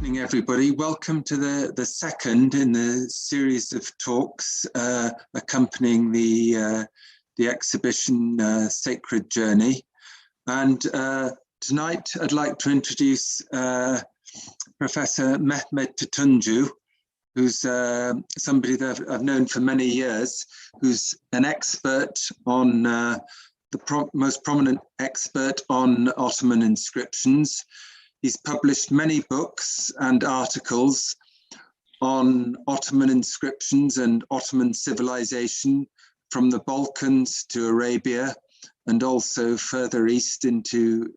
Evening, everybody. Welcome to the second in the series of talks accompanying the exhibition Sacred Journey. And tonight I'd like to introduce Professor Mehmet Tütüncü, who's somebody that I've known for many years, who's an expert on most prominent expert on Ottoman inscriptions. He's published many books and articles on Ottoman inscriptions and Ottoman civilization from the Balkans to Arabia and also further east into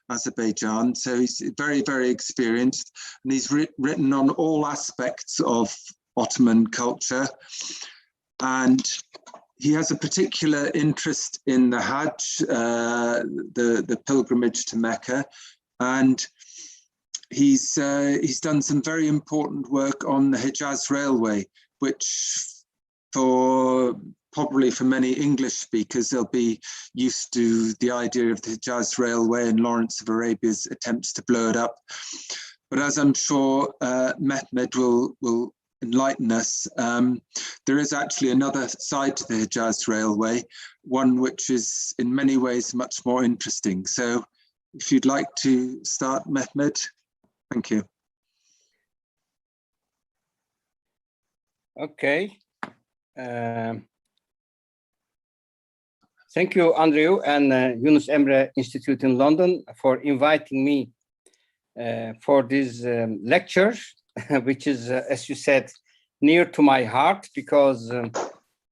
Azerbaijan. So he's very, very experienced, and he's written on all aspects of Ottoman culture. And he has a particular interest in the Hajj, the pilgrimage to Mecca. And he's done some very important work on the Hejaz railway, which probably for many English speakers, they'll be used to the idea of the Hijaz railway and Lawrence of Arabia's attempts to blow it up. But as I'm sure Mehmet will enlighten us, there is actually another side to the Hijaz railway, one which is in many ways much more interesting. So if you'd like to start, Mehmet, thank you. Okay. Thank you, Andrew, and Yunus Emre Institute in London for inviting me for this lecture, which is, as you said, near to my heart, because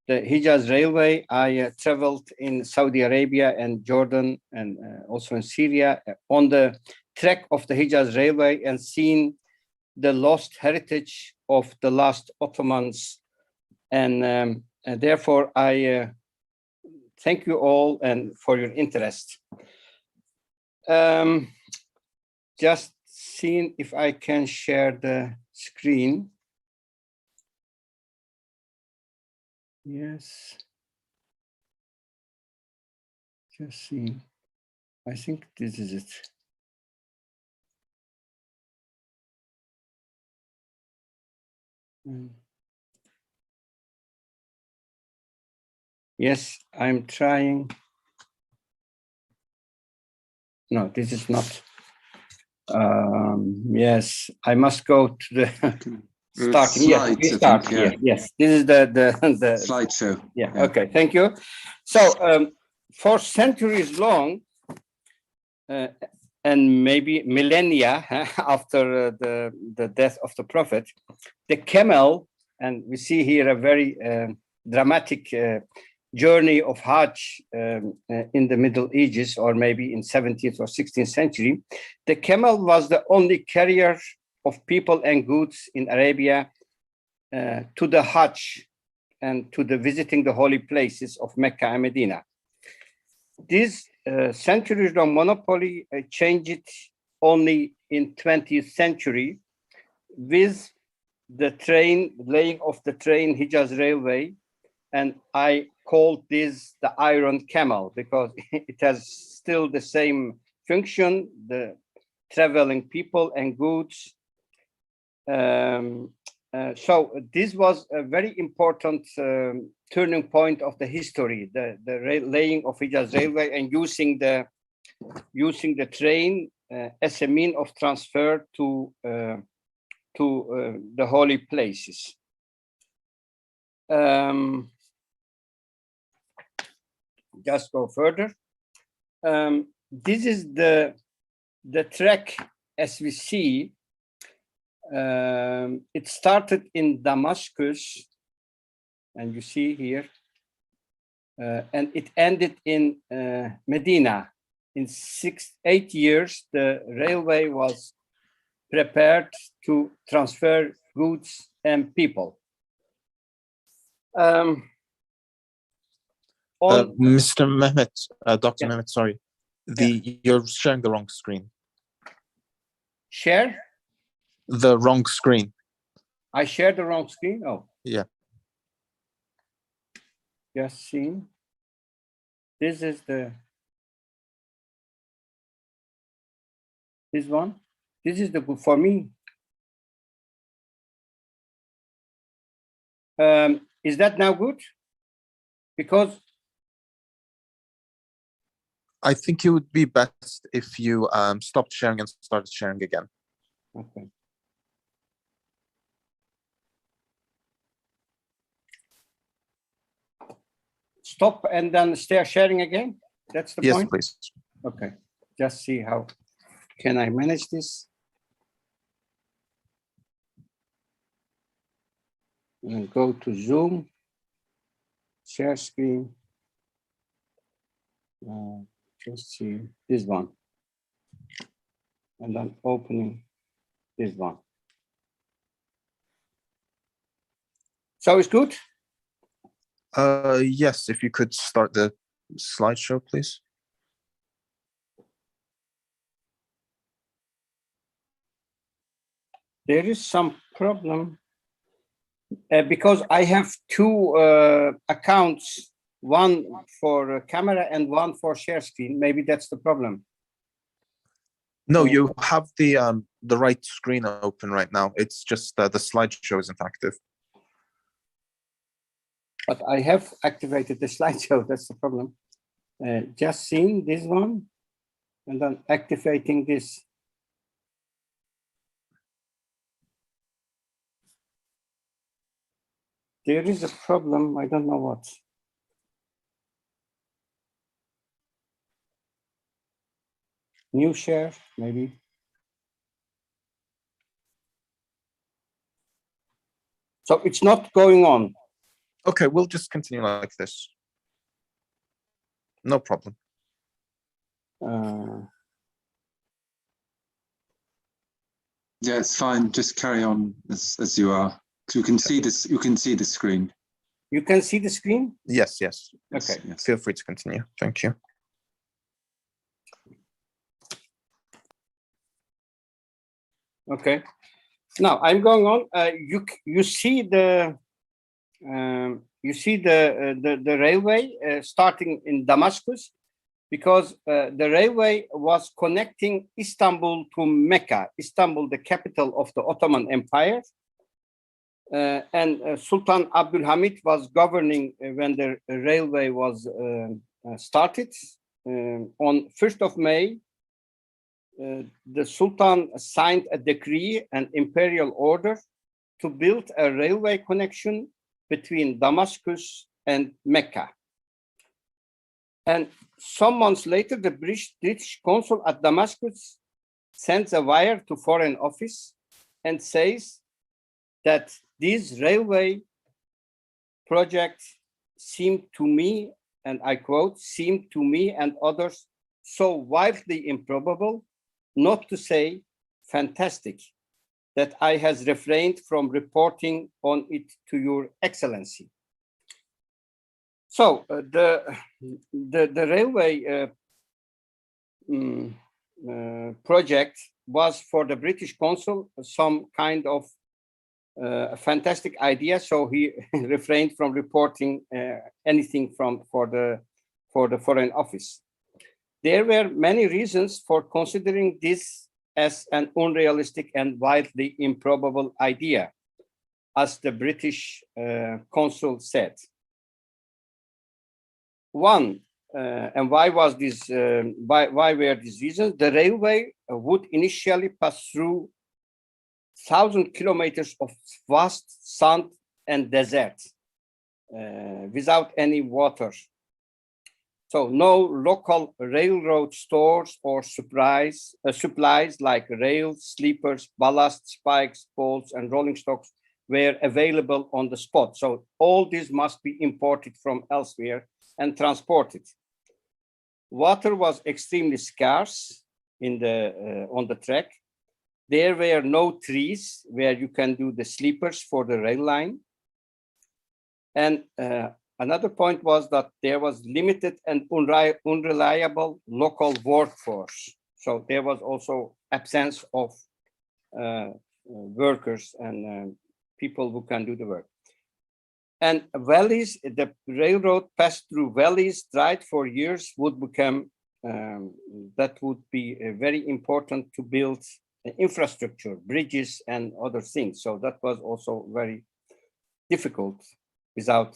the Hijaz Railway, I traveled in Saudi Arabia and Jordan and also in Syria on the track of the Hijaz Railway and seen the lost heritage of the last Ottomans. And therefore, I thank you all and for your interest. Just seeing if I can share the screen. Yes. Just see. I think this is it. Yes, I'm trying. No, this is not. Yes, I must go to the starting. Yes, we start here. Yes, this is the slideshow. Yeah. Okay. Thank you. So, for centuries long, and maybe millennia after the death of the Prophet, the camel, and we see here a very dramatic journey of Hajj in the Middle Ages, or maybe in 17th or 16th century. The camel was the only carrier of people and goods in Arabia to the Hajj and to the visiting the holy places of Mecca and Medina. This centuries-long monopoly changed only in 20th century with the laying of the train Hijaz Railway, and I called this the Iron Camel because it has still the same function, the traveling people and goods. So this was a very important turning point of the history, the laying of Hijaz Railway and using the train as a mean of transfer to the holy places. Just go further. This is the track as we see. It started in Damascus, and you see here, and it ended in Medina. In 8 years, the railway was prepared to transfer goods and people. Mr. Mehmet, Dr. Yeah. Mehmet, sorry, you're sharing the wrong screen. Share? The wrong screen. I shared the wrong screen? Oh. Yeah. Just seen. This is this one? This is the good for me. Is that now good? Because I think it would be best if you stopped sharing and started sharing again. okay. Stop and then start sharing again. That's the Yes, point. please. Okay. Just see how can I manage this. And go to Zoom, share screen. Just see this one. And then opening this one. So it's good? Yes, if you could start the slideshow, please. There is some problem because I have two accounts, one for camera and one for share screen. Maybe that's the problem. No, you have the right screen open right now. It's just the slideshow isn't active. But I have activated the slideshow. That's the problem. Just seeing this one and then activating this. There is a problem. I don't know what. New share, maybe. So it's not going on. Okay, we'll just continue like this. No problem. Yeah, it's fine. Just carry on as you are. So you can see this. You can see the screen. You can see the screen? Yes, yes. Okay. Yes. Feel free to continue. Thank you. Okay. Now I'm going on. You see the railway starting in Damascus, because the railway was connecting Istanbul to Mecca. Istanbul, the capital of the Ottoman Empire, and Sultan Abdulhamid was governing when the railway was started. On 1st of May, the Sultan signed a decree, an imperial order, to build a railway connection between Damascus and Mecca. And some months later, the British consul at Damascus sends a wire to Foreign Office and says that this railway project seemed to me, and I quote, seemed to me and others so wildly improbable, not to say fantastic, that I has refrained from reporting on it to Your Excellency. So the railway project was for the British consul some kind of a fantastic idea, so he refrained from reporting anything for the Foreign Office. There were many reasons for considering this as an unrealistic and wildly improbable idea, as the British consul said. One, and why was this? Why were these reasons? The railway would initially pass through 1,000 kilometers of vast sand and desert without any water. So no local railroad stores or supplies like rails, sleepers, ballast, spikes, bolts, and rolling stocks were available on the spot. So all this must be imported from elsewhere and transported. Water was extremely scarce on the track. There were no trees where you can do the sleepers for the rail line. And another point was that there was limited and unreliable local workforce. So there was also absence of workers and people who can do the work. And valleys, the railroad passed through valleys, dried for years, would become, that would be very important to build infrastructure, bridges and other things. So that was also very difficult without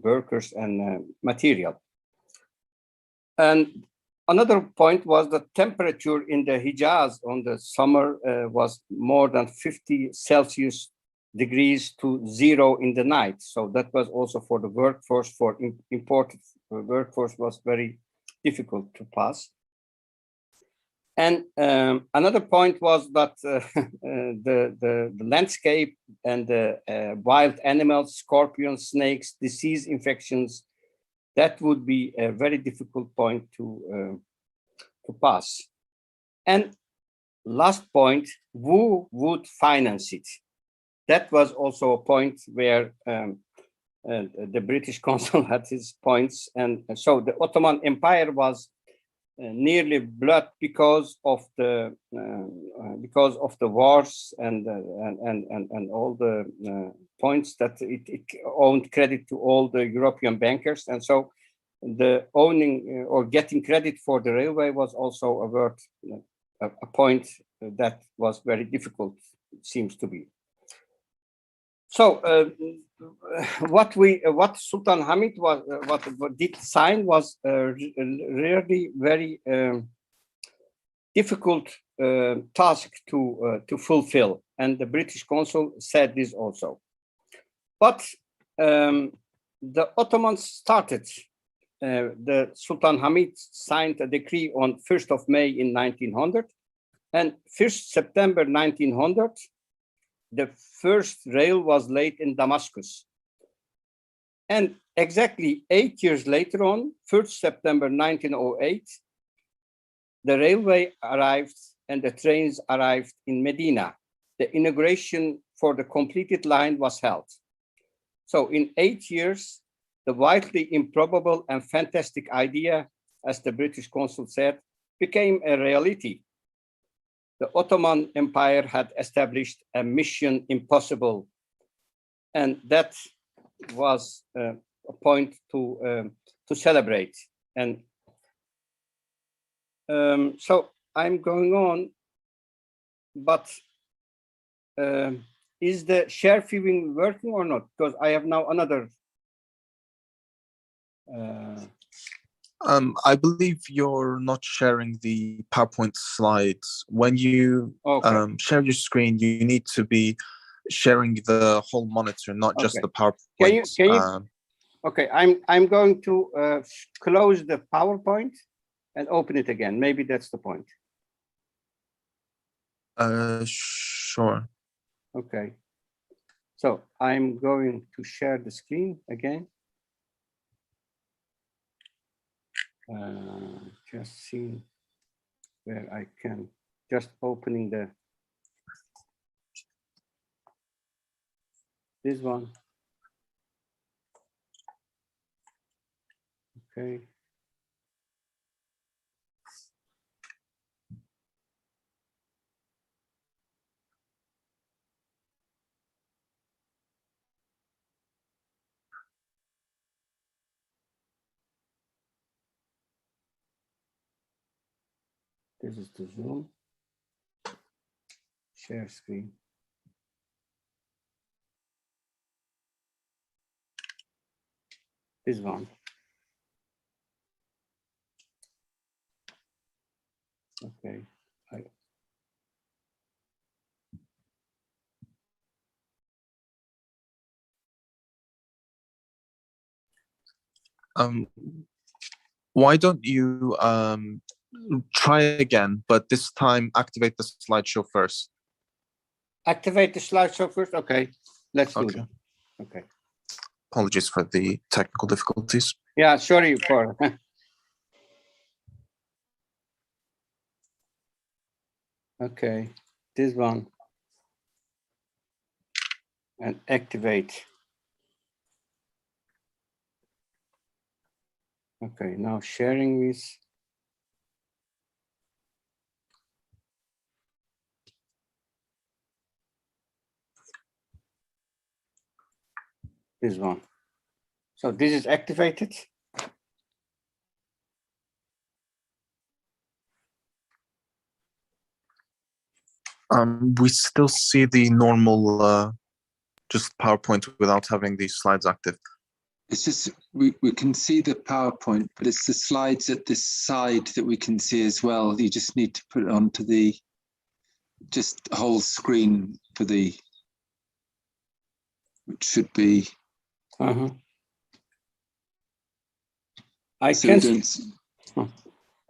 workers and material. And another point was the temperature in the Hijaz on the summer was more than 50 Celsius degrees to 0 in the night. So that was also for the workforce, for imported workforce was very difficult to pass. And another point was that the landscape and the wild animals, scorpions, snakes, disease infections, that would be a very difficult point to pass. And last point, who would finance it? That was also a point where the British consul had his points. And so the Ottoman Empire was nearly blood because of the wars and all the points that it owned credit to all the European bankers, and so the owning or getting credit for the railway was also a point that was very difficult, it seems to be. So what Sultan Hamid was what did sign was really very difficult task to fulfill, and the British consul said this also. But the Ottomans started. The Sultan Hamid signed a decree on 1st of May in 1900, and 1st September 1900. The first rail was laid in Damascus. And exactly 8 years later on, 1st September 1908, the railway arrived and the trains arrived in Medina. The inauguration for the completed line was held. So in 8 years, the wildly improbable and fantastic idea, as the British consul said, became a reality. The Ottoman Empire had established a mission impossible, and that was a point to celebrate. And so I'm going on, but is the share viewing working or not? Because I have now another. I believe you're not sharing the PowerPoint slides. When you share your screen, you need to be sharing the whole monitor, not just the PowerPoint. Can you, okay, I'm going to close the PowerPoint and open it again. Maybe that's the point. Sure. Okay. So I'm going to share the screen again. Just see where I can, just opening this one. Okay. This is the Zoom. Share screen. This one. Okay. Why don't you try again, but this time activate the slideshow first? Activate the slideshow first? Okay, let's do that. Okay. Apologies for the technical difficulties. Yeah, sorry for. Okay, this one. And activate. Okay, now sharing this. This one. So this is activated. We still see the normal, just PowerPoint without having these slides active. It's just, we can see the PowerPoint, but it's the slides at this side that we can see as well. You just need to put it onto the, just whole screen for the, which should be. I so can't.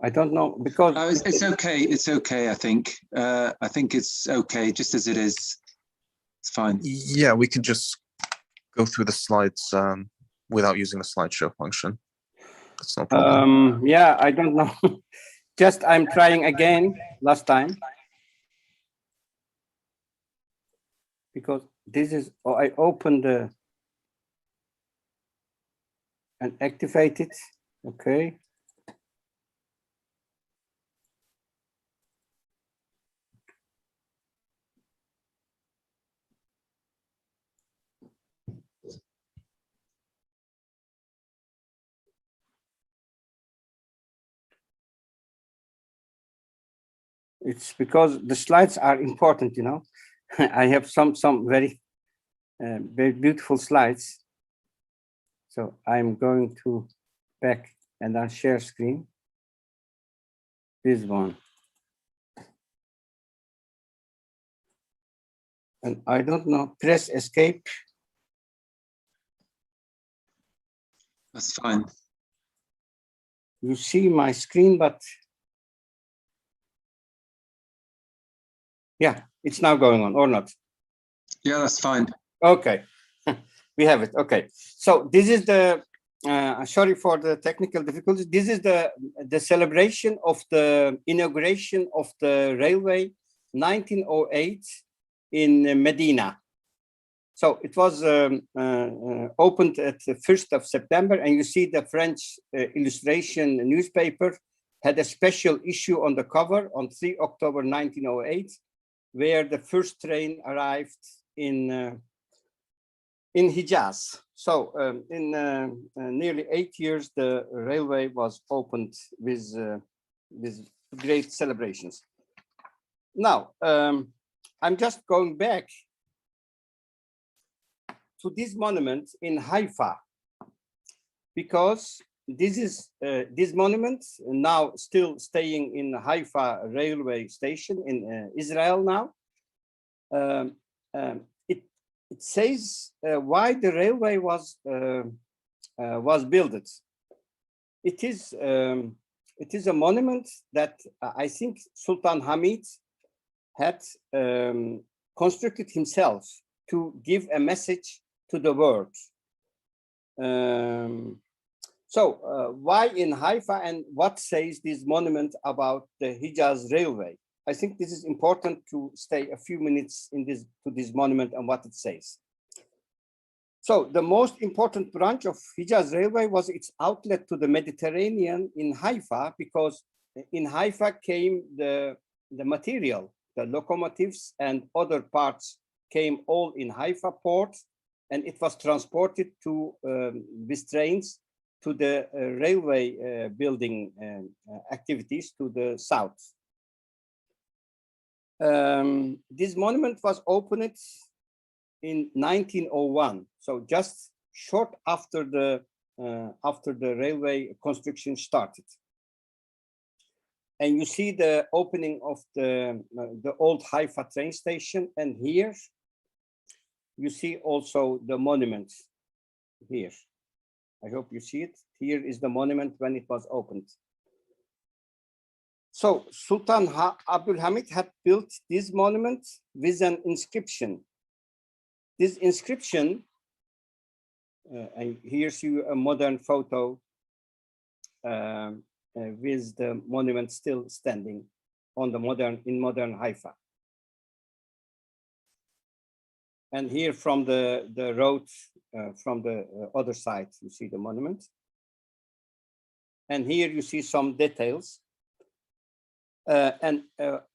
I don't know because it's okay. It's okay. I think it's okay just as it is. It's fine. Yeah, we can just go through the slides without using the slideshow function. That's no problem. Yeah, I don't know. Just I'm trying again last time because this is. Oh, I opened the and activate it. Okay. It's because the slides are important, you know. I have some very beautiful slides. So I'm going to back and then share screen. This one. And I don't know, press escape. That's fine. You see my screen, but yeah, it's now going on or not? Yeah, that's fine. Okay, we have it. Okay, so this is the, sorry for the technical difficulties. This is the celebration of the inauguration of the railway 1908 in Medina. So it was opened at the 1st of September, and you see the French illustration newspaper had a special issue on the cover on 3 October 1908, where the first train arrived in Hijaz. So in nearly 8 years, the railway was opened with great celebrations. Now, I'm just going back to this monument in Haifa, because this is this monument now still staying in Haifa railway station in Israel now. It says why the railway was built. It is a monument that I think Sultan Hamid had constructed himself to give a message to the world. So why in Haifa, and what says this monument about the Hijaz railway? I think this is important to stay a few minutes in to this monument and what it says. So the most important branch of Hijaz railway was its outlet to the Mediterranean in Haifa, because in Haifa came the material, the locomotives and other parts came all in Haifa port, and it was transported to with trains to the railway building activities to the south. This monument was opened in 1901, so just short after the railway construction started. And you see the opening of the old Haifa train station, and here you see also the monument here. I hope you see it. Here is the monument when it was opened. So Sultan Abdul Hamid had built this monument with an inscription. This inscription, and here's you a modern photo with the monument still standing on the modern Haifa. And here from the road, from the other side, you see the monument. And here you see some details. And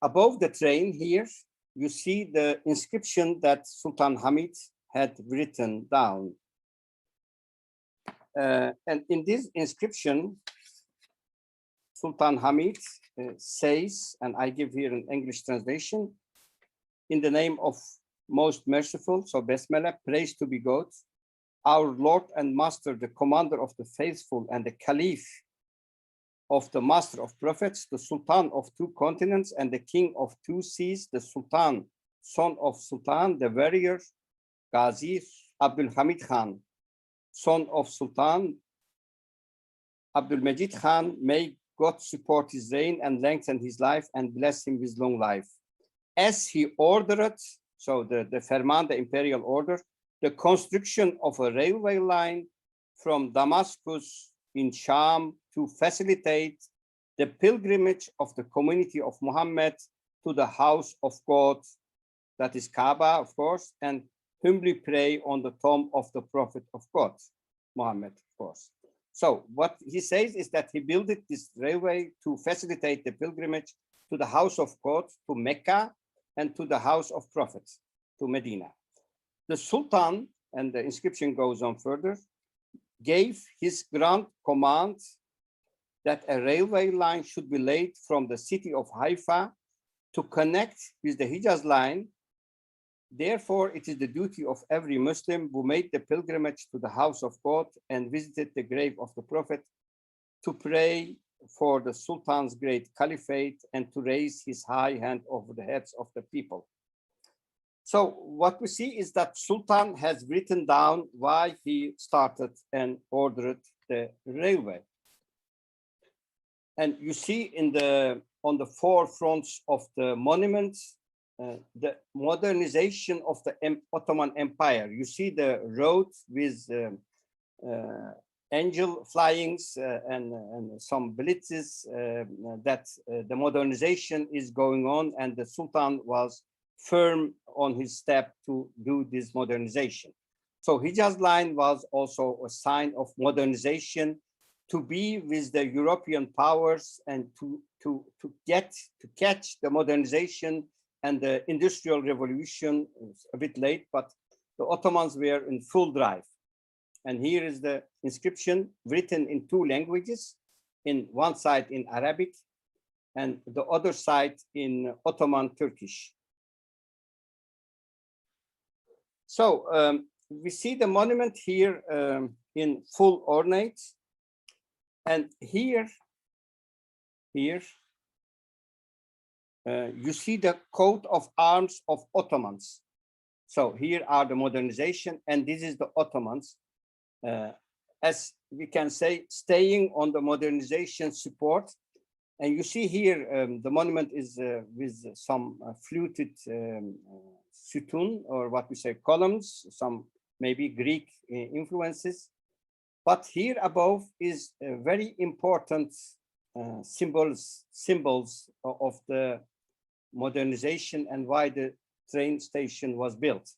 above the train here, you see the inscription that Sultan Hamid had written down. And in this inscription, Sultan Hamid says, and I give here an English translation, In the name of most merciful, so Besmele, praise to be God, our Lord and Master, the commander of the faithful and the Caliph of the master of prophets, the Sultan of two continents and the king of two seas, the Sultan, son of Sultan, the warrior, Ghazi Abdul Hamid Khan, son of Sultan Abdul Majid Khan, may God support his reign and lengthen his life and bless him with long life. As he ordered, so the Ferman, the imperial order, the construction of a railway line from Damascus in Sham to facilitate the pilgrimage of the community of Muhammad to the house of God, that is Kaaba, of course, and humbly pray on the tomb of the prophet of God, Muhammad, of course. So what he says is that he built this railway to facilitate the pilgrimage to the house of God, to Mecca, and to the house of prophets, to Medina. The Sultan, and the inscription goes on further, gave his grand command that a railway line should be laid from the city of Haifa to connect with the Hijaz line. Therefore, it is the duty of every Muslim who made the pilgrimage to the house of God and visited the grave of the Prophet to pray for the Sultan's great caliphate and to raise his high hand over the heads of the people. So what we see is that Sultan has written down why he started and ordered the railway. And you see on the four fronts of the monument, the modernization of the Ottoman Empire. You see the road with angel flyings and some blitzes that the modernization is going on, and the Sultan was firm on his step to do this modernization. So Hijaz line was also a sign of modernization, to be with the European powers and to catch the modernization and the Industrial Revolution. It's a bit late, but the Ottomans were in full drive. And here is the inscription written in two languages, in one side in Arabic and the other side in Ottoman Turkish. So we see the monument here in full ornate. And here you see the coat of arms of Ottomans. So here are the modernization, and this is the Ottomans. As we can say, staying on the modernization support. And you see here, the monument is with some fluted sütun, or what we say columns, some maybe Greek influences. But here above is very important symbols of the modernization and why the train station was built.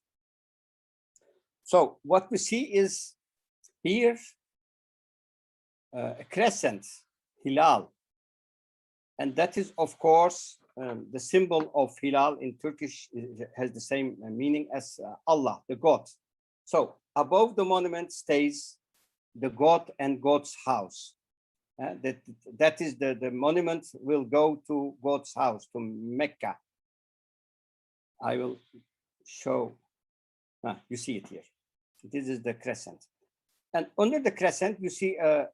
So what we see is here a crescent, hilal, and that is of course the symbol of hilal in Turkish has the same meaning as Allah, the God. So above the monument stays the God and God's house. That is the monument will go to God's house, to Mecca. I will show, you see it here. This is the crescent. And under the crescent, you see a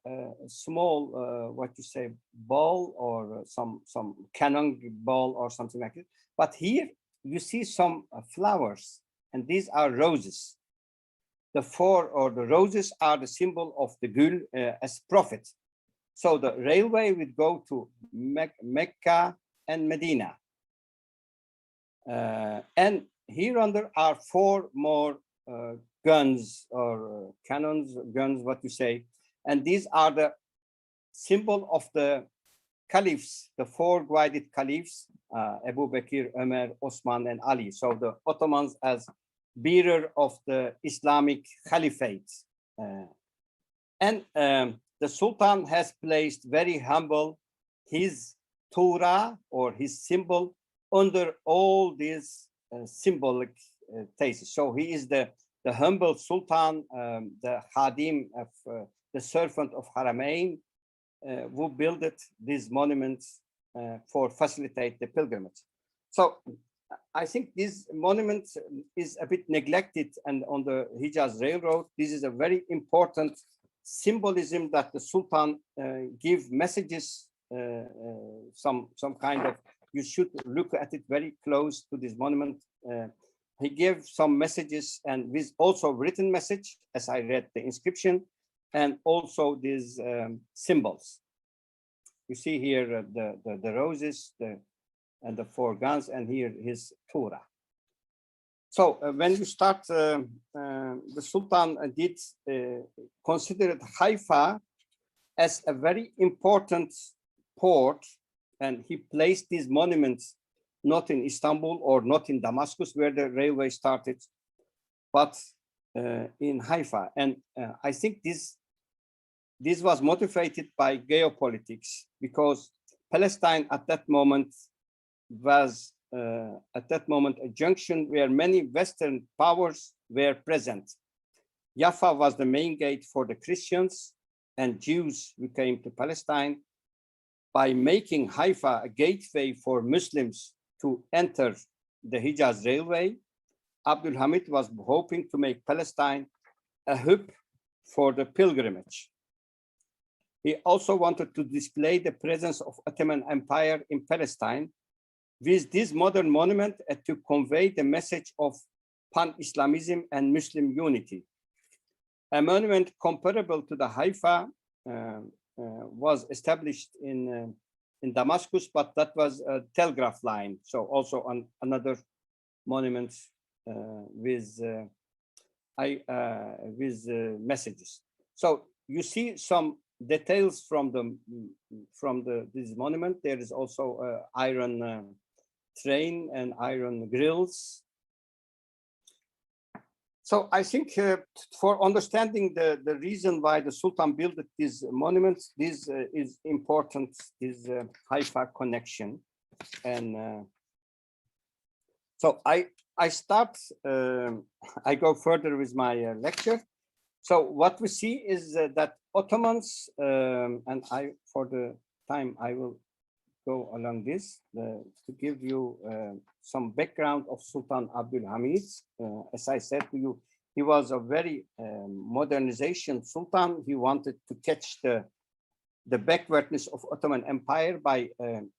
small, what you say, ball or some cannon ball or something like it. But here you see some flowers, and these are roses. The four or the roses are the symbol of the Gül as prophet. So the railway would go to Mecca and Medina. And here under are four more guns or cannons, guns, what you say. And these are the symbol of the caliphs, the four guided caliphs, Abu Bakr, Umar, Osman, and Ali. So the Ottomans as bearer of the Islamic Caliphate. And the Sultan has placed very humble his Torah or his symbol under all these symbolic theses. So he is the humble Sultan, the Khadim, of the servant of Haramain, who built these monuments for facilitate the pilgrimage. So I think this monument is a bit neglected, and on the Hijaz Railroad, this is a very important symbolism that the Sultan give messages, some kind of, you should look at it very close to this monument. He gave some messages, and with also written message, as I read the inscription, and also these symbols. You see here the roses, and the 4 guns, and here his Torah. So when you start, the Sultan did consider Haifa as a very important port, and he placed these monuments not in Istanbul or not in Damascus, where the railway started, but in Haifa. And I think this was motivated by geopolitics, because Palestine at that moment was a junction where many Western powers were present. Jaffa was the main gate for the Christians and Jews who came to Palestine. By making Haifa a gateway for Muslims to enter the Hijaz Railway, Abdul Hamid was hoping to make Palestine a hub for the pilgrimage. He also wanted to display the presence of Ottoman Empire in Palestine with this modern monument, to convey the message of pan-Islamism and Muslim unity. A monument comparable to the Haifa was established in Damascus, but that was a telegraph line. So also on another monument with messages. So you see some details from this monument. There is also iron train and iron grills. So I think for understanding the reason why the Sultan built these monuments, this is important, this Haifa connection. And so I start, I go further with my lecture. So what we see is that Ottomans, and for the time, I will go along this to give you some background of Sultan Abdul Hamid. As I said to you, he was a very modernization Sultan. He wanted to catch the backwardness of Ottoman Empire by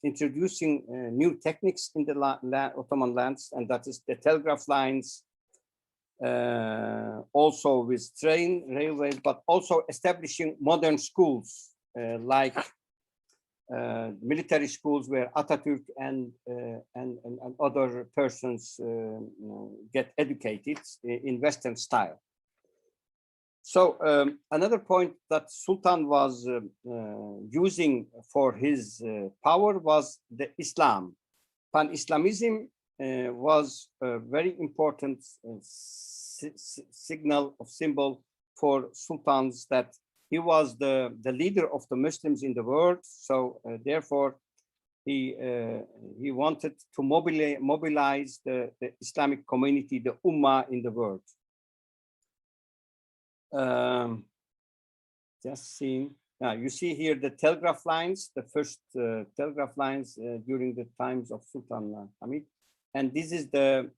introducing new techniques in the Ottoman lands, and that is the telegraph lines, also with train railways, but also establishing modern schools like military schools where Atatürk and other persons get educated in Western style. So another point that Sultan was using for his power was the Islam. Pan-Islamism was a very important symbol for sultans, that he was the leader of the Muslims in the world. So therefore, he wanted to mobilize the Islamic community, the Ummah in the world. Just seeing, you see here the telegraph lines, the first telegraph lines during the times of Sultan Hamid, and this is the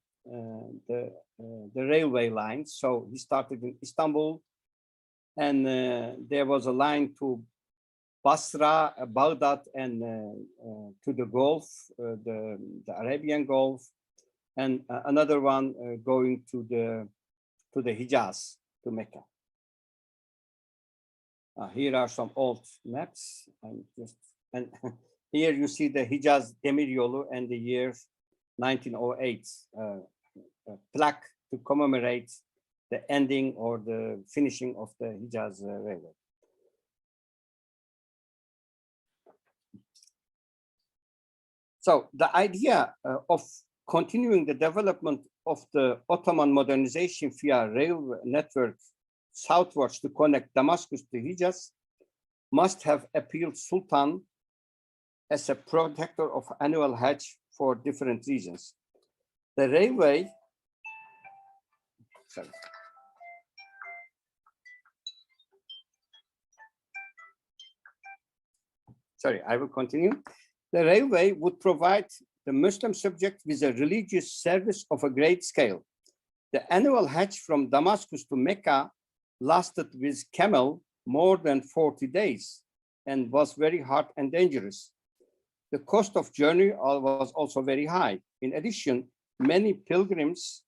railway lines. So he started in Istanbul, and there was a line to Basra, Baghdad, and to the Gulf, the Arabian Gulf, and another one going to the Hijaz, to Mecca. Here are some old maps, and here you see the Hijaz Demiryolu and the year 1908, plaque to commemorate the ending or the finishing of the Hijaz Railway. So the idea of continuing the development of the Ottoman modernization via rail network southwards to connect Damascus to Hijaz must have appealed Sultan as a protector of annual Hajj for different reasons. The railway, sorry, I will continue. The railway would provide the Muslim subject with a religious service of a great scale. The annual Hajj from Damascus to Mecca lasted with camel more than 40 days and was very hard and dangerous. The cost of journey was also very high. In addition, many pilgrims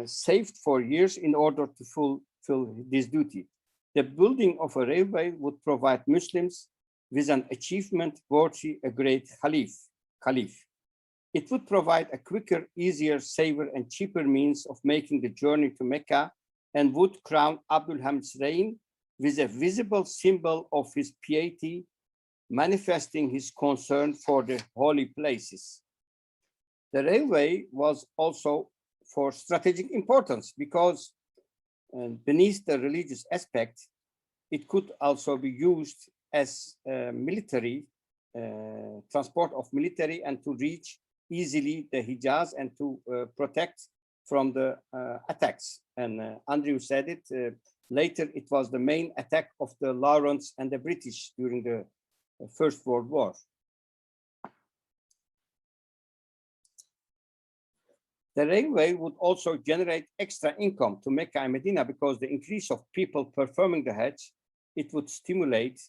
saved for years in order to fulfill this duty. The building of a railway would provide Muslims with an achievement worthy a great caliph. It would provide a quicker, easier, safer, and cheaper means of making the journey to Mecca and would crown Abdul Hamid's reign with a visible symbol of his piety, manifesting his concern for the holy places. The railway was also for strategic importance because beneath the religious aspect, it could also be used as military transport of military and to reach easily the Hijaz and to protect from the attacks. And Andrew said it, later it was the main attack of the Lawrence and the British during the First World War. The railway would also generate extra income to Mecca and Medina because the increase of people performing the Hajj, it would stimulate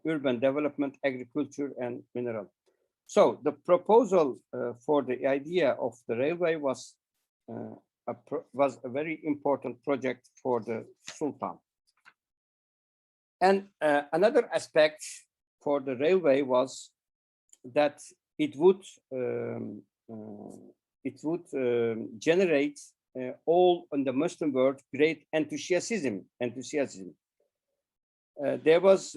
urban development, agriculture, and mineral. So the proposal for the idea of the railway was a very important project for the Sultan. And another aspect for the railway was that it would generate all in the Muslim world great enthusiasm. There was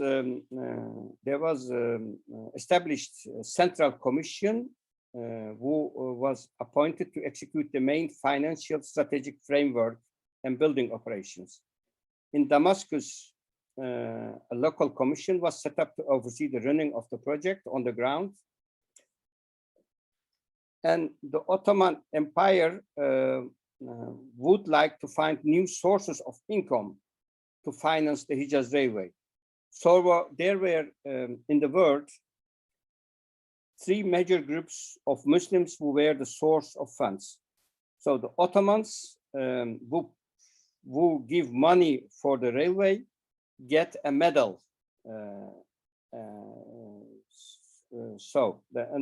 established a central commission who was appointed to execute the main financial strategic framework and building operations. In Damascus, a local commission was set up to oversee the running of the project on the ground. And the Ottoman Empire would like to find new sources of income to finance the Hijaz Railway. So there were in the world 3 major groups of Muslims who were the source of funds. So the Ottomans who give money for the railway get a medal. And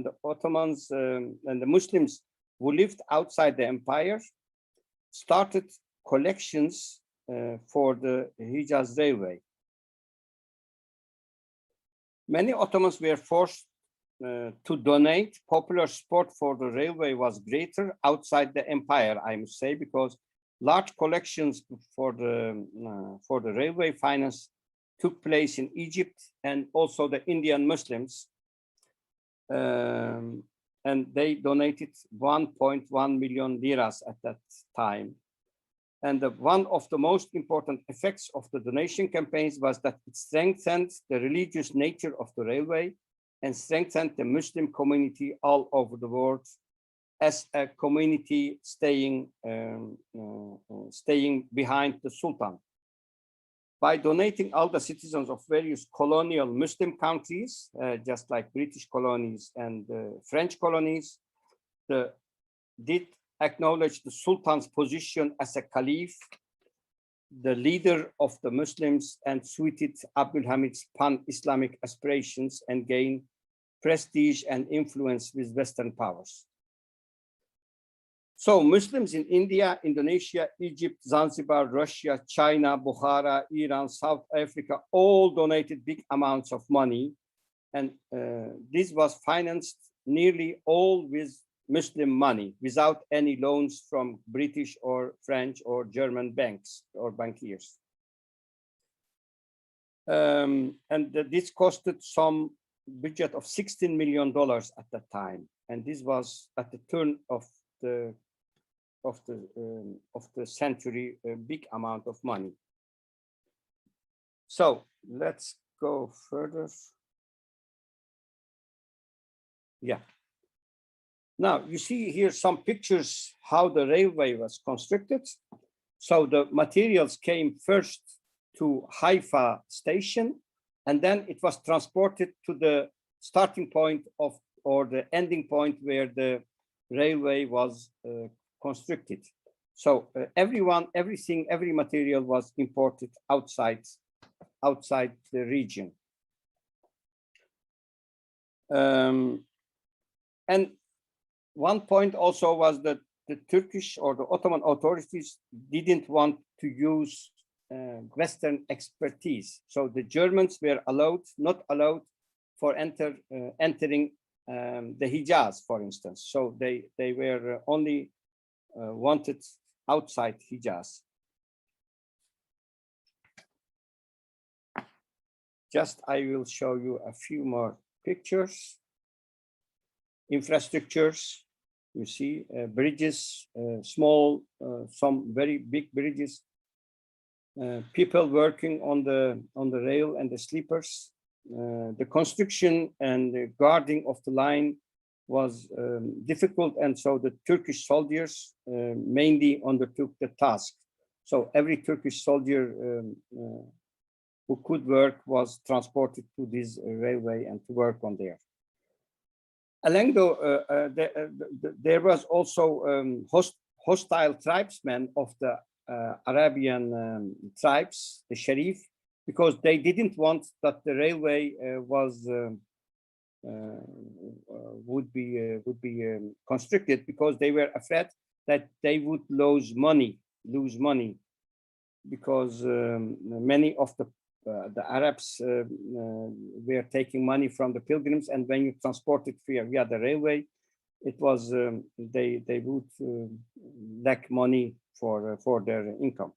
the Ottomans and the Muslims who lived outside the empire started collections for the Hijaz Railway. Many Ottomans were forced to donate. Popular support for the railway was greater outside the empire, I must say, because large collections for the railway finance took place in Egypt and also the Indian Muslims. And they donated 1.1 million liras at that time. And one of the most important effects of the donation campaigns was that it strengthened the religious nature of the railway and strengthened the Muslim community all over the world as a community staying behind the Sultan. By donating all the citizens of various colonial Muslim countries, just like British colonies and French colonies, did acknowledge the Sultan's position as a caliph, the leader of the Muslims, and suited Abdul Hamid's pan-Islamic aspirations and gained prestige and influence with Western powers. So Muslims in India, Indonesia, Egypt, Zanzibar, Russia, China, Bukhara, Iran, South Africa, all donated big amounts of money. And this was financed nearly all with Muslim money without any loans from British or French or German banks or bankiers. And this costed some budget of $16 million at that time. And this was at the turn of the century, a big amount of money. So let's go further. Yeah. Now you see here some pictures how the railway was constructed. So the materials came first to Haifa station, and then it was transported to the starting point of or the ending point where the railway was constructed. So everything, every material was imported outside the region. And one point also was that the Turkish or the Ottoman authorities didn't want to use Western expertise. So the Germans were not allowed for entering the Hijaz, for instance. So they were only wanted outside Hijaz. Just I will show you a few more pictures. Infrastructures, you see bridges, small, some very big bridges. People working on the rail and the sleepers. The construction and the guarding of the line was difficult, and so the Turkish soldiers mainly undertook the task. So every Turkish soldier who could work was transported to this railway and to work on there. Along there was also hostile tribesmen of the Arabian tribes, the Sharif, because they didn't want that the railway would be constructed, because they were afraid that they would lose money, because many of the Arabs were taking money from the pilgrims, and when you transport it via the railway, it was they would lack money for their income.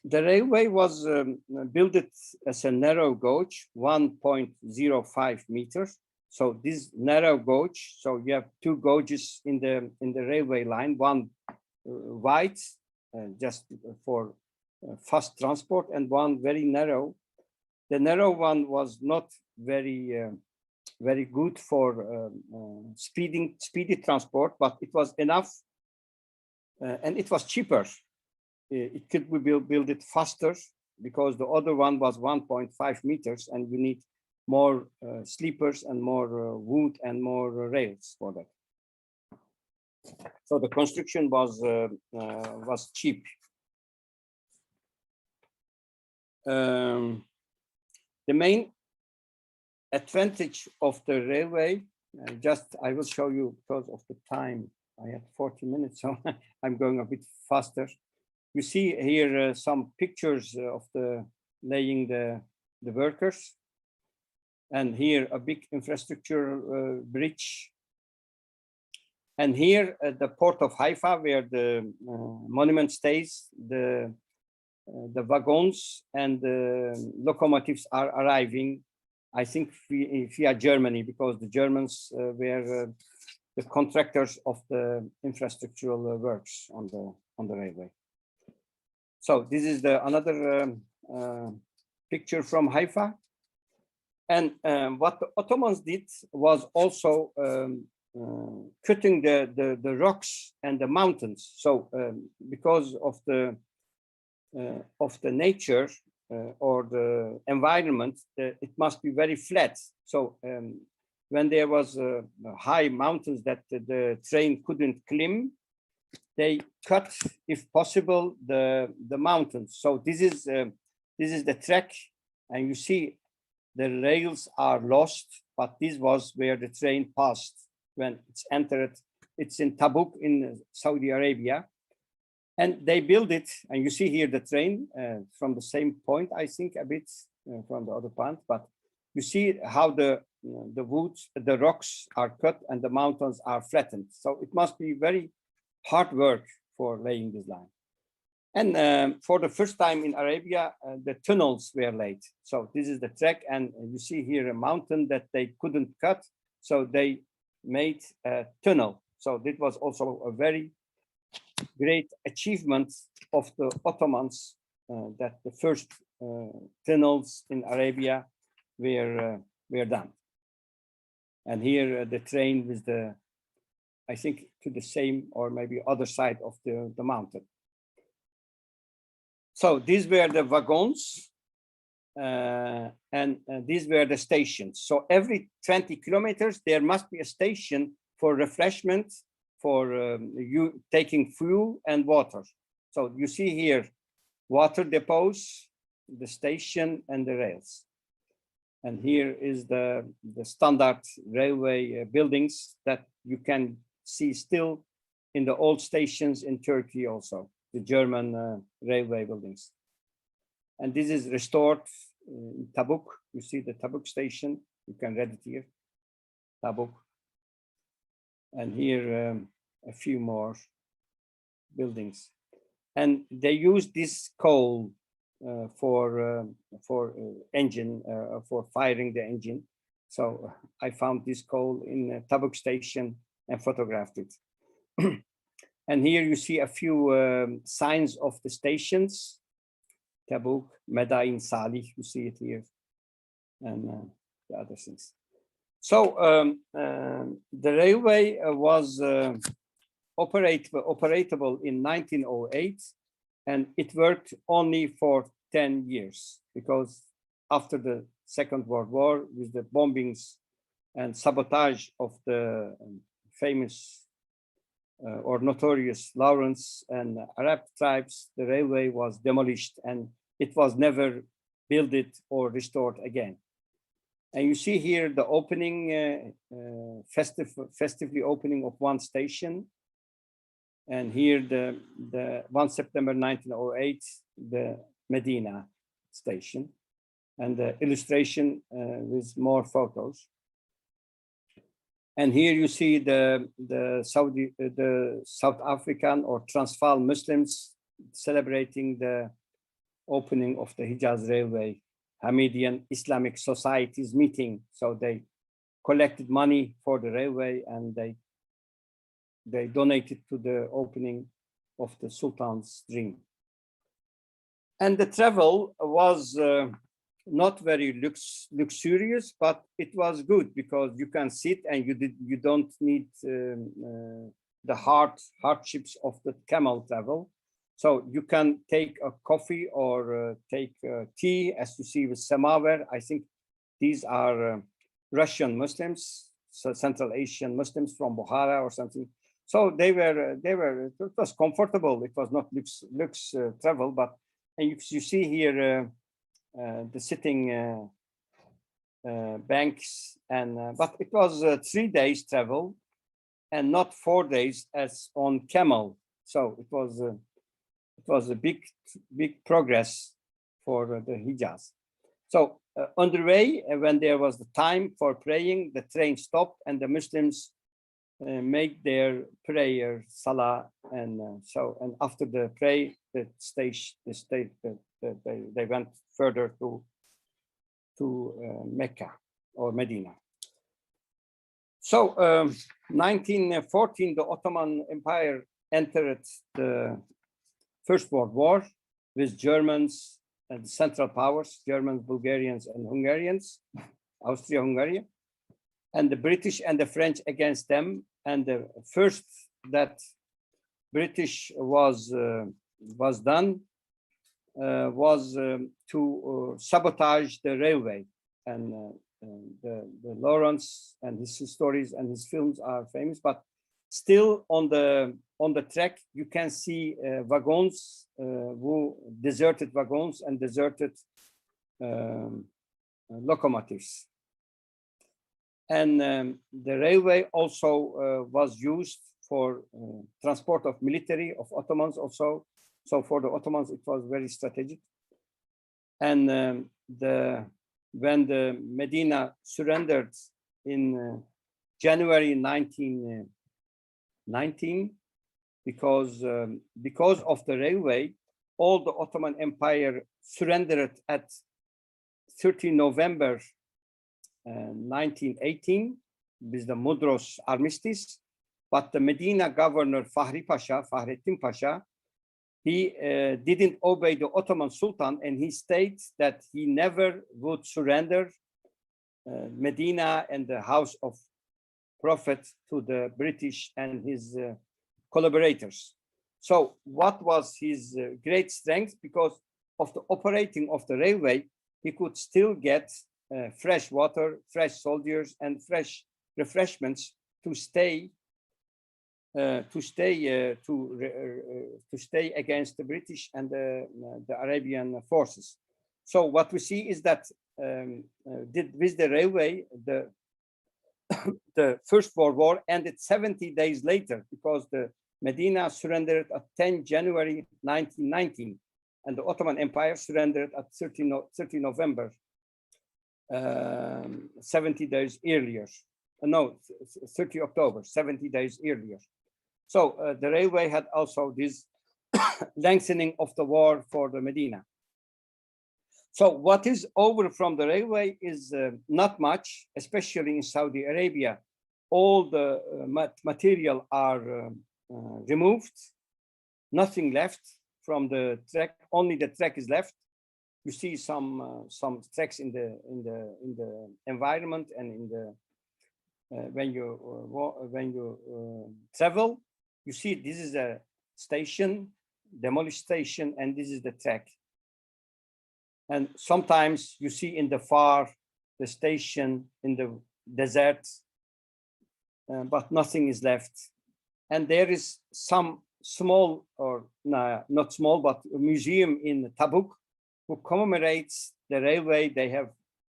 The railway was built as a narrow gauge, 1.05 meters. So this narrow gauge, so you have two gauges in the railway line, one wide, just for fast transport, and one very narrow. The narrow one was not very good for speedy transport, but it was enough, and it was cheaper. It could be build it faster, because the other one was 1.5 meters, and you need more sleepers and more wood and more rails for that. So the construction was cheap. The main advantage of the railway, I will show you because of the time. I have 40 minutes, so I'm going a bit faster. You see here some pictures of laying the workers, and here a big infrastructure bridge. And here at the port of Haifa, where the monument stays, the wagons and the locomotives are arriving, I think via Germany, because the Germans were the contractors of the infrastructural works on the railway. So this is another picture from Haifa. And what the Ottomans did was also cutting the rocks and the mountains. So because of the nature or the environment, it must be very flat. So when there was high mountains that the train couldn't climb, they cut, if possible, the mountains. So this is the track, and you see the rails are lost, but this was where the train passed when it's entered. It's in Tabuk in Saudi Arabia, and they build it, and you see here the train from the same point, I think a bit from the other point, but you see how the woods, the rocks are cut and the mountains are flattened. So it must be very hard work for laying this line. And for the first time in Arabia, the tunnels were laid. So this is the track, and you see here a mountain that they couldn't cut, so they made a tunnel. So this was also a very great achievement of the Ottomans, that the first tunnels in Arabia were done. And here the train with I think to the same or maybe other side of the mountain. So these were the wagons, and these were the stations. So every 20 kilometers, there must be a station for refreshment, for you taking fuel and water. So you see here, water depots, the station, and the rails. And here is the standard railway buildings that you can see still in the old stations in Turkey also, the German railway buildings. And this is restored in Tabuk. You see the Tabuk station. You can read it here, Tabuk. And here a few more buildings. And they use this coal for engine, for firing the engine. So I found this coal in Tabuk station and photographed it. And here you see a few signs of the stations. Tabuk, Medain Salih, you see it here, and the other things. So the railway was operable in 1908, and it worked only for 10 years, because after the Second World War, with the bombings and sabotage of the famous or notorious Lawrence and Arab tribes, the railway was demolished and it was never built or restored again. And you see here the opening, festively opening of one station. And here the 1 September 1908, the Medina station, and the illustration with more photos. And here you see the South African or Transvaal Muslims celebrating the opening of the Hijaz Railway, Hamidian Islamic Societies meeting. So they collected money for the railway and they donated to the opening of the Sultan's dream. And the travel was not very luxurious, but it was good because you can sit and you don't need the hardships of the camel travel. So you can take a coffee or take tea, as you see with Samaver. I think these are Russian Muslims, so Central Asian Muslims from Bukhara or something. So it was comfortable. It was not lux travel, but and you see here the sitting banks, and but it was 3 days travel and not 4 days as on camel. So it was a big progress for the Hijaz. So on the way, when there was the time for praying, the train stopped and the Muslims make their prayer, salah, and and after the prayer, they went further to Mecca or Medina. So 1914, the Ottoman Empire entered the First World War with Germans and Central Powers, Germans, Bulgarians, and Hungarians, Austria-Hungary, and the British and the French against them. And the first that British was done was to sabotage the railway. And the Lawrence and his stories and his films are famous, but still on the track you can see wagons, deserted wagons and deserted locomotives. And the railway also was used for transport of military of Ottomans also. So for the Ottomans it was very strategic. And when the Medina surrendered in January 1919, because of the railway, all the Ottoman Empire surrendered at 13 November 1918 with the Mudros armistice. But the Medina governor Fahrettin Pasha, he didn't obey the Ottoman Sultan, and he states that he never would surrender Medina and the House of Prophet to the British and his collaborators. So what was his great strength? Because of the operating of the railway, he could still get fresh water, fresh soldiers, and fresh refreshments to stay against the British and the Arabian forces. So what we see is that with the railway, the First World War ended 70 days later, because the Medina surrendered at 10 January 1919, and the Ottoman Empire surrendered at 30 November, 70 days earlier. No, 30 October, 70 days earlier. So the railway had also this lengthening of the war for the Medina. So what is over from the railway is not much, especially in Saudi Arabia. All the material are removed, nothing left from the track. Only the track is left. You see some tracks in the environment and in the when you travel. You see this is a station, demolished station, and this is the track. And sometimes you see in the far the station in the desert, but nothing is left. And there is some small, or not small, but a museum in Tabuk who commemorates the railway they have,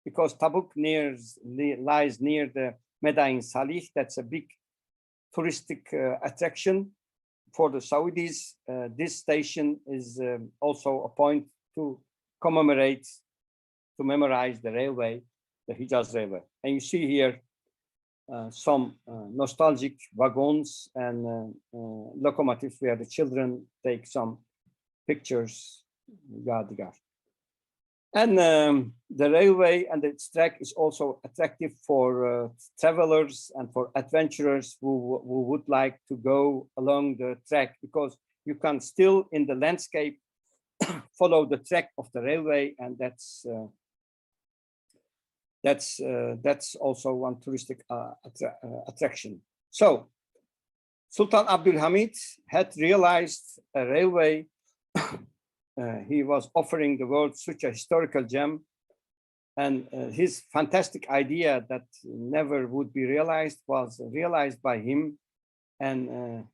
because Tabuk lies near the Medain Salih. That's a big touristic attraction for the Saudis. This station is also a point to memorize the railway, the Hijaz railway. And you see here some nostalgic wagons and locomotives where the children take some pictures. And the railway and its track is also attractive for travelers and for adventurers who would like to go along the track, because you can still in the landscape follow the track of the railway, and that's also one touristic attraction. So Sultan Abdul Hamid had realized a railway. He was offering the world such a historical gem, and his fantastic idea that never would be realized was realized by him. And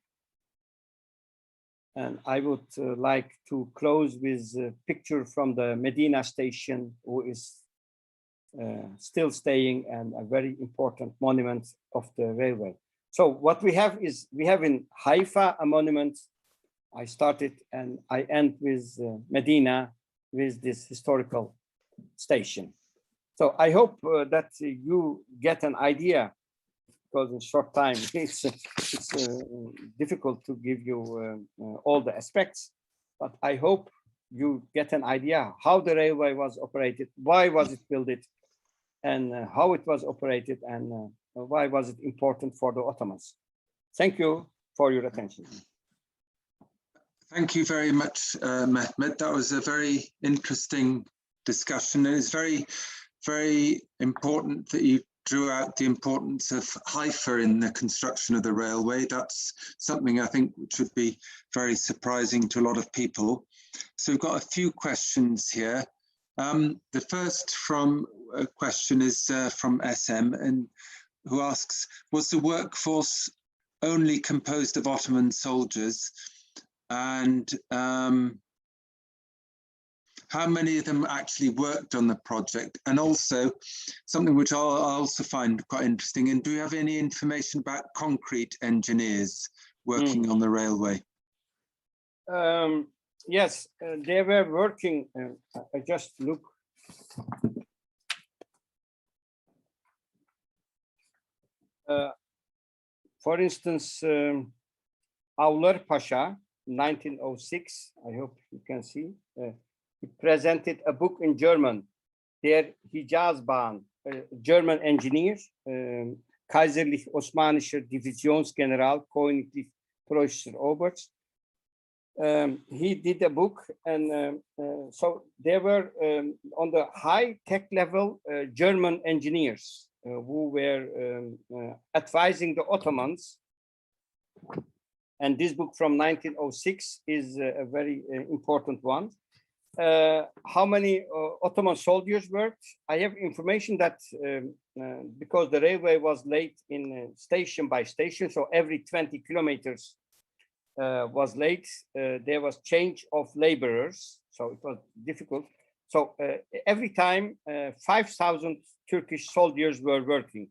I would like to close with a picture from the Medina station, who is still staying, and a very important monument of the railway. So what we have is, we have in Haifa a monument. I started and I end with Medina, with this historical station. So I hope that you get an idea, because in short time it's difficult to give you all the aspects, but I hope you get an idea how the railway was operated, why was it built, and how it was operated, and why was it important for the Ottomans. Thank you for your attention. Thank you very much, Mehmet. That was a very interesting discussion. It's very, very important that you drew out the importance of Haifa in the construction of the railway. That's something I think which would be very surprising to a lot of people. So we've got a few questions here. The first question is from SM, and who asks, was the workforce only composed of Ottoman soldiers? And how many of them actually worked on the project? And also something which I also find quite interesting, and do you have any information about concrete engineers working on the railway? Yes, they were working. I just look. For instance, Avlar Pasha, 1906, I hope you can see, he presented a book in German, der Hijazbahn, German engineer, Kaiserlich Osmanischer Divisionsgeneral, Königlich Preußischer Oberst. He did a book, and so they were on the high-tech level German engineers who were advising the Ottomans. And this book from 1906 is a very important one. how many Ottoman soldiers worked? I have information that because the railway was late in station by station, so every 20 kilometers was late, there was change of laborers, so it was difficult. So every time 5,000 Turkish soldiers were working.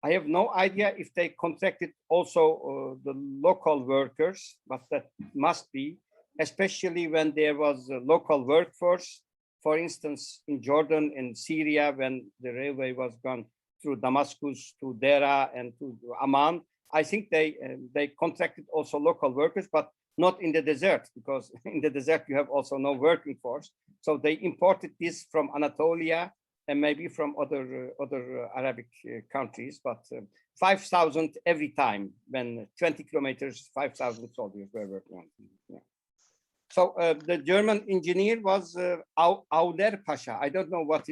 I have no idea if they contracted also the local workers, but that must be, especially when there was a local workforce. For instance, in Jordan and Syria, when the railway was gone through Damascus to Dera and to Amman, I think they contracted also local workers, but not in the desert, because in the desert you have also no working force. So they imported this from Anatolia and maybe from other Arabic countries, but 5,000 every time when 20 kilometers, 5,000 soldiers were working on. Yeah. So the German engineer was Auder Pasha. I don't know what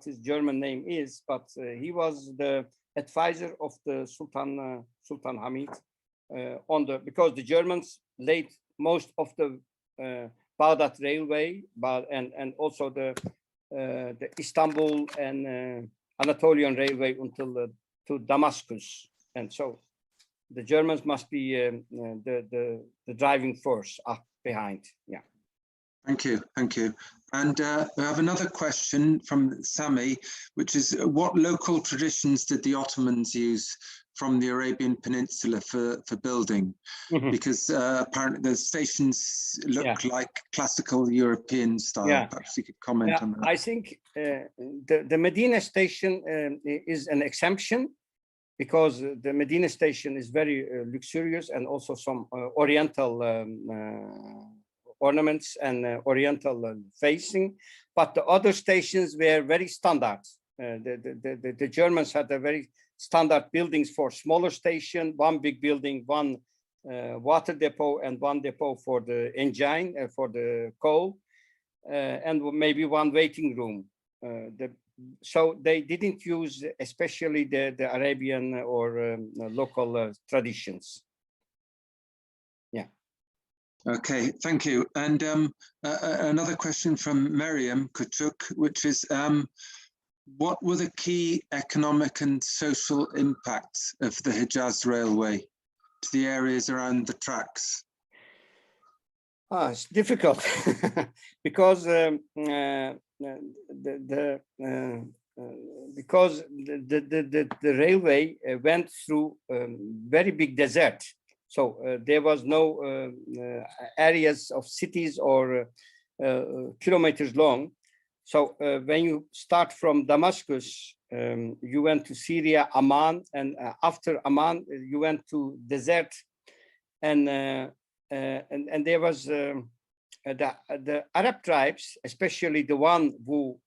his German name is, but he was the advisor of the Sultan Hamid because the Germans laid most of the Baghdad railway, and also the Istanbul and Anatolian railway until to Damascus, and so the Germans must be the driving force up behind. Yeah. Thank you, thank you. And we have another question from Sami, which is what local traditions did the Ottomans use from the Arabian Peninsula for building? Mm-hmm. Because apparently the stations look like classical European style. Yeah. Perhaps you could comment on that. I think the Medina station is an exemption, because the Medina station is very luxurious, and also some oriental ornaments and oriental facing, but the other stations were very standard. The Germans had a very standard buildings for smaller station, one big building, one water depot, and one depot for the engine, for the coal, and maybe one waiting room. So they didn't use especially the Arabian or local traditions. Yeah. Okay, thank you. And another question from Miriam Kuchuk, which is, what were the key economic and social impacts of the Hejaz Railway to the areas around the tracks? It's difficult because the railway went through very big desert. So there was no areas of cities or kilometers long. So when you start from Damascus, you went to Syria, Amman, and after Amman, you went to desert, and there was the Arab tribes, especially the one who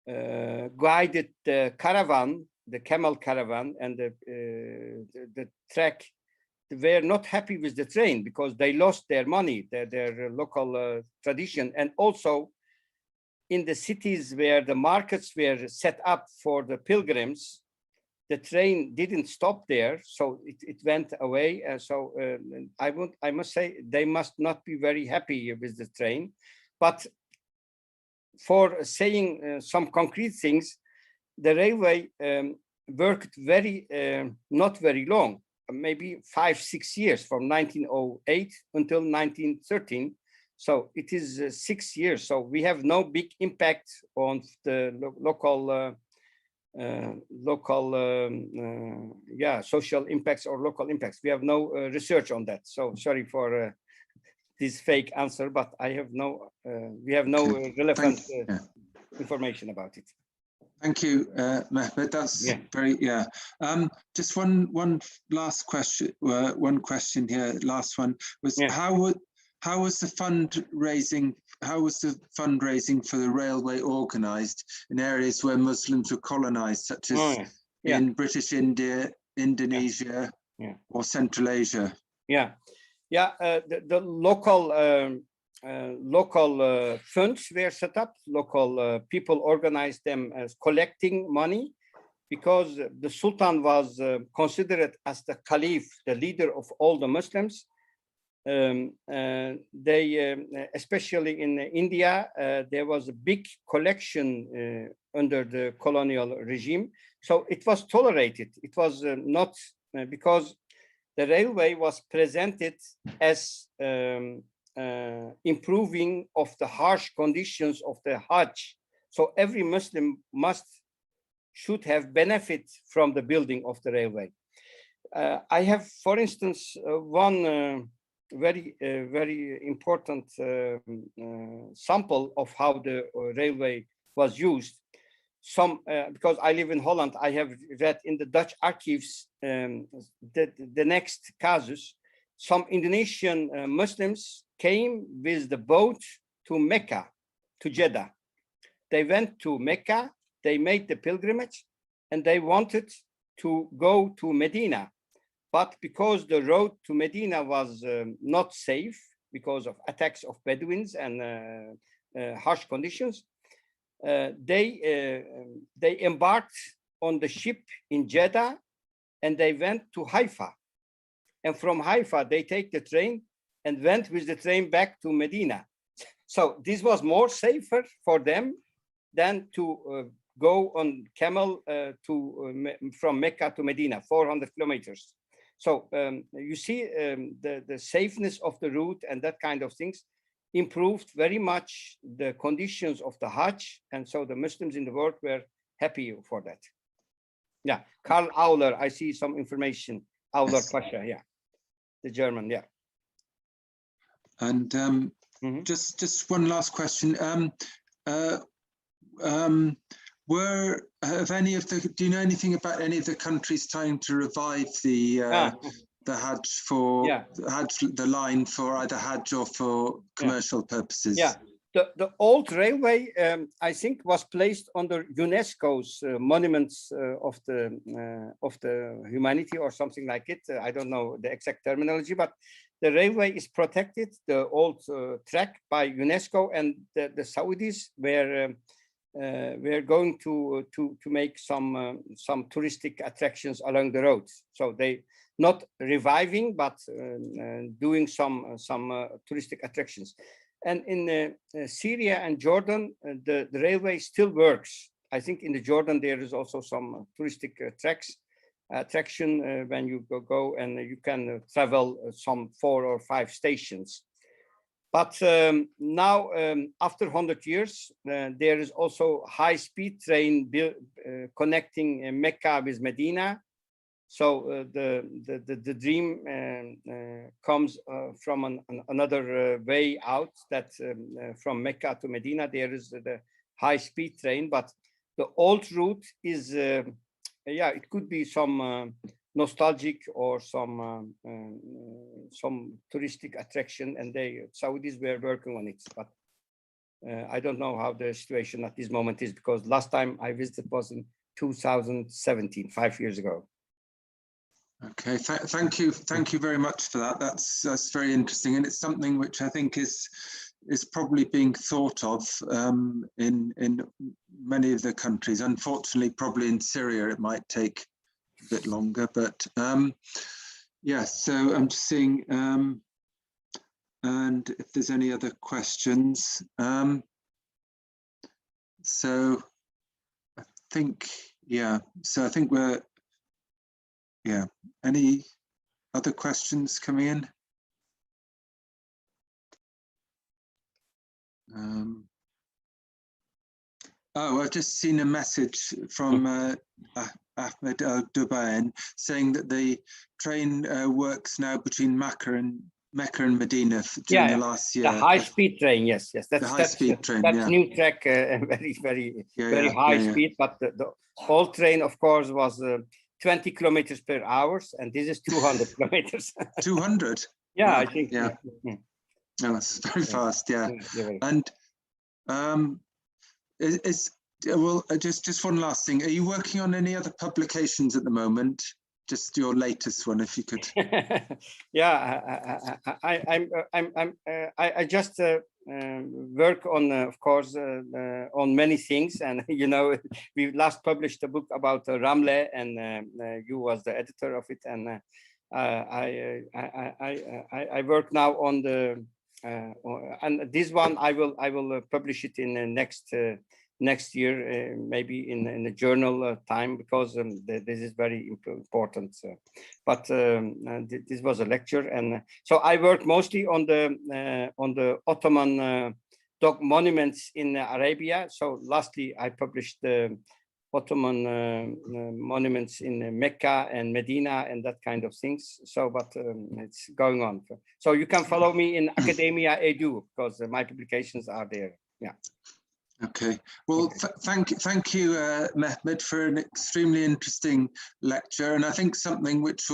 guided the caravan, the camel caravan, and the track, were not happy with the train because they lost their money, their local tradition, and also in the cities where the markets were set up for the pilgrims, the train didn't stop there, so it went away. So I must say they must not be very happy with the train. But for saying some concrete things, the railway worked not very long, maybe 5-6 years, from 1908 until 1913. So it is 6 years. So we have no big impact on the local social impacts or local impacts. We have no research on that. So sorry for this fake answer, but I have no, we have no relevant information about it. Thank you, Mehmet. That's very, just one last question. One question here. Last one was how was the fundraising? How was the fundraising for the railway organised in areas where Muslims were colonised, such as in British India, Indonesia, or Central Asia? The local funds were set up. Local people organized them as collecting money, because the Sultan was considered as the Caliph, the leader of all the Muslims. especially in India, there was a big collection under the colonial regime. So it was tolerated. It was not because the railway was presented as improving of the harsh conditions of the Hajj. So every Muslim should have benefit from the building of the railway. I have, for instance, one very important sample of how the railway was used. Because I live in Holland, I have read in the Dutch archives the next casus. Some Indonesian Muslims came with the boat to Mecca, to Jeddah. They went to Mecca, they made the pilgrimage, and they wanted to go to Medina. But because the road to Medina was not safe because of attacks of Bedouins and harsh conditions, they embarked on the ship in Jeddah and they went to Haifa. And from Haifa, they take the train and went with the train back to Medina. So this was more safer for them than to go on camel from Mecca to Medina, 400 kilometers. So you see the safeness of the route and that kind of things improved very much the conditions of the Hajj. And so the Muslims in the world were happy for that. Yeah, Karl Auler, I see some information. Auler Pasha, yeah, the German, yeah. And just one last question. Do you know anything about any of the countries trying to revive the Hajj the line for either Hajj or for commercial purposes? Yeah, the old railway, I think, was placed under UNESCO's monuments of the humanity or something like it. I don't know the exact terminology, but the railway is protected, the old track, by UNESCO, and the Saudis were going to make some touristic attractions along the road. So they not reviving, but doing some touristic attractions. And in Syria and Jordan, the railway still works. I think in the Jordan there is also some touristic attraction when you go and you can travel some 4 or 5 stations. But now, after 100 years, there is also high-speed train connecting Mecca with Medina. So the dream comes from another way out, that from Mecca to Medina, there is the high-speed train. But the old route is, it could be some nostalgic or some touristic attraction, and Saudis were working on it. But I don't know how the situation at this moment is, because last time I visited was in 2017, 5 years ago. Okay, thank you very much for that. That's very interesting, and it's something which I think is probably being thought of in many of the countries. Unfortunately, probably in Syria it might take a bit longer, but yeah. So I'm just seeing, and if there's any other questions. So I think, yeah. So I think we're. Yeah. Any other questions coming in? Oh, I've just seen a message from Ahmed Al-Dubayan saying that the train works now between Mecca and Medina during the last year. The high-speed train, yes. That's the high-speed train. That's new track, very high speed. But the old train, of course, was 20 kilometers per hour, and this is 200 kilometers. 200? Yeah, wow. I think. Yeah. No, it's very fast, yeah. And well, just one last thing. Are you working on any other publications at the moment? Just your latest one, if you could. Yeah, I just work on, of course, on many things, and you know, we last published a book about Ramle, and you was the editor of it, and I work now on the and this one I will publish it in the next year, maybe in the journal time, because this is very important. But this was a lecture, and so I work mostly on the Ottoman monuments in Arabia. So lastly, I published the Ottoman monuments in Mecca and Medina and that kind of things. So, but it's going on. So you can follow me in Academia Edu, because my publications are there. Yeah. Okay. Well, okay. Thank you, Mehmet, for an extremely interesting lecture, and I think something which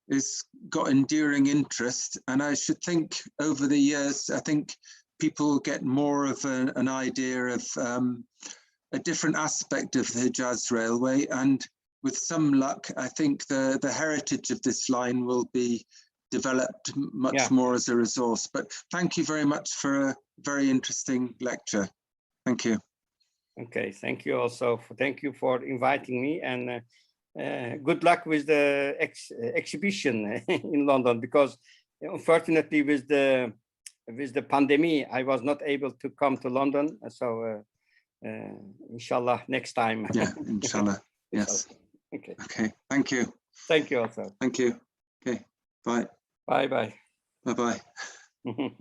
is got enduring interest. And I should think over the years, I think people get more of an idea of a different aspect of the Hejaz Railway, and with some luck, I think the heritage of this line will be developed much more as a resource. But thank you very much for a very interesting lecture. Thank you. Okay, thank you also. Thank you for inviting me, and good luck with the exhibition in London, because unfortunately with the pandemic, I was not able to come to London. So inshallah, next time. Yeah, inshallah. Yes. Okay. Okay. Thank you. Thank you also. Thank you. Okay. Bye. Bye. Bye. Bye. Bye.